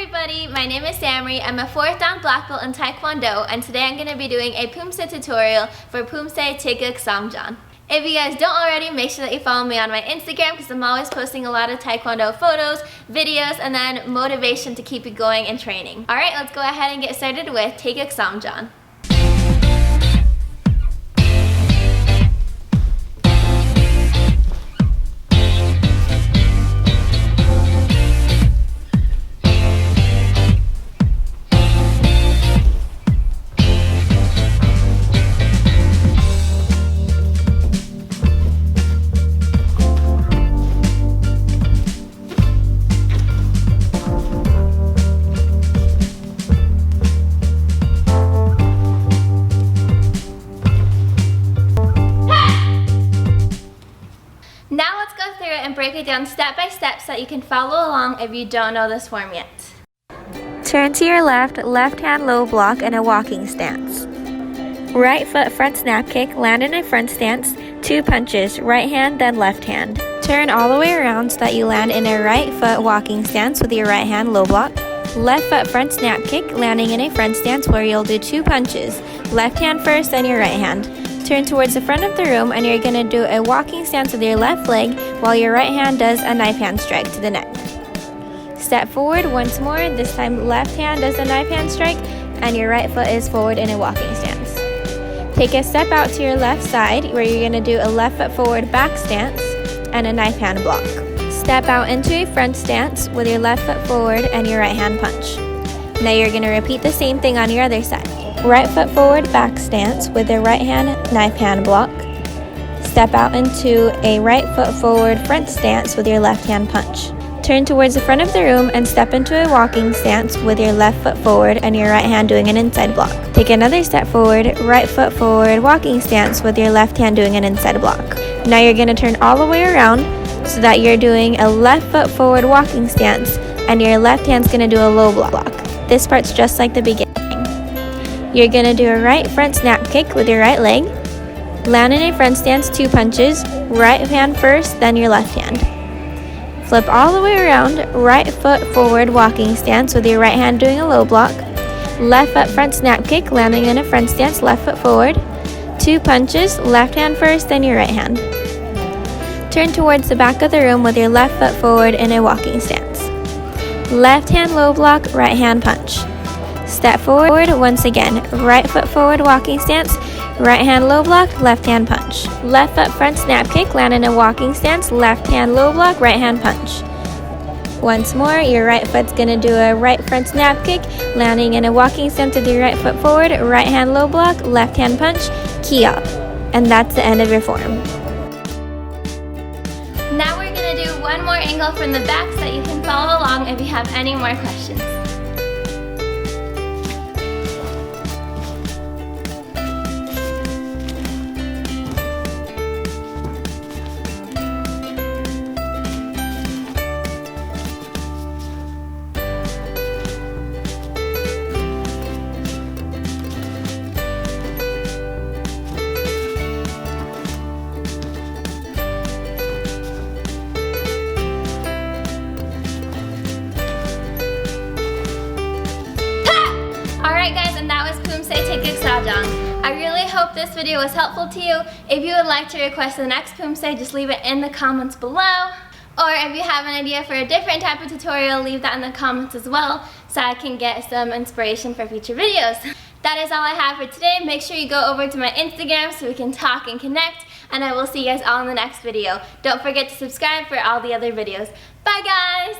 everybody, my name is Samery. I'm a 4th Dan black belt in Taekwondo, and today I'm going to be doing a Poomsae tutorial for Poomsae Taeguk Samjan. If you guys don't already, make sure that you follow me on my Instagram because I'm always posting a lot of Taekwondo photos, videos, and then motivation to keep you going and training. Alright, let's go ahead and get started with Taeguk Samjan. Now let's go through it and break it down step by step so that you can follow along if you don't know this form yet. Turn to your left hand low block in a walking stance. Right foot front snap kick, land in a front stance, 2 punches, right hand then left hand. Turn all the way around so that you land in a right foot walking stance with your right hand low block. Left foot front snap kick, landing in a front stance where you'll do 2 punches, left hand first then your right hand. Turn towards the front of the room and you're going to do a walking stance with your left leg while your right hand does a knife hand strike to the neck. Step forward once more, this time left hand does a knife hand strike and your right foot is forward in a walking stance. Take a step out to your left side where you're going to do a left foot forward back stance and a knife hand block. Step out into a front stance with your left foot forward and your right hand punch. Now you're going to repeat the same thing on your other side. Right foot forward back stance with the right hand knife hand block. Step out into a right foot forward front stance with your left hand punch. Turn towards the front of the room and step into a walking stance with your left foot forward and your right hand doing an inside block. Take another step forward, right foot forward walking stance with your left hand doing an inside block. Now you're going to turn all the way around so that you're doing a left foot forward walking stance and your left hand's going to do a low block. This part's just like the beginning. You're going to do a right front snap kick with your right leg, land in a front stance, 2 punches, right hand first, then your left hand. Flip all the way around, right foot forward walking stance with your right hand doing a low block, left foot front snap kick, landing in a front stance, left foot forward, 2 punches, left hand first, then your right hand. Turn towards the back of the room with your left foot forward in a walking stance. Left hand low block, right hand punch. Step forward once again, right foot forward walking stance, right hand low block, left hand punch. Left foot front snap kick, land in a walking stance, left hand low block, right hand punch. Once more, your right foot's going to do a right front snap kick, landing in a walking stance with your right foot forward, right hand low block, left hand punch, kia. And that's the end of your form. Now we're going to do one more angle from the back so that you can follow along if you have any more questions. Alright guys, and that was Poomsae Taeguk Samjan. I really hope this video was helpful to you. If you would like to request the next Poomsae, just leave it in the comments below. Or if you have an idea for a different type of tutorial, leave that in the comments as well so I can get some inspiration for future videos. That is all I have for today. Make sure you go over to my Instagram so we can talk and connect, and I will see you guys all in the next video. Don't forget to subscribe for all the other videos. Bye guys!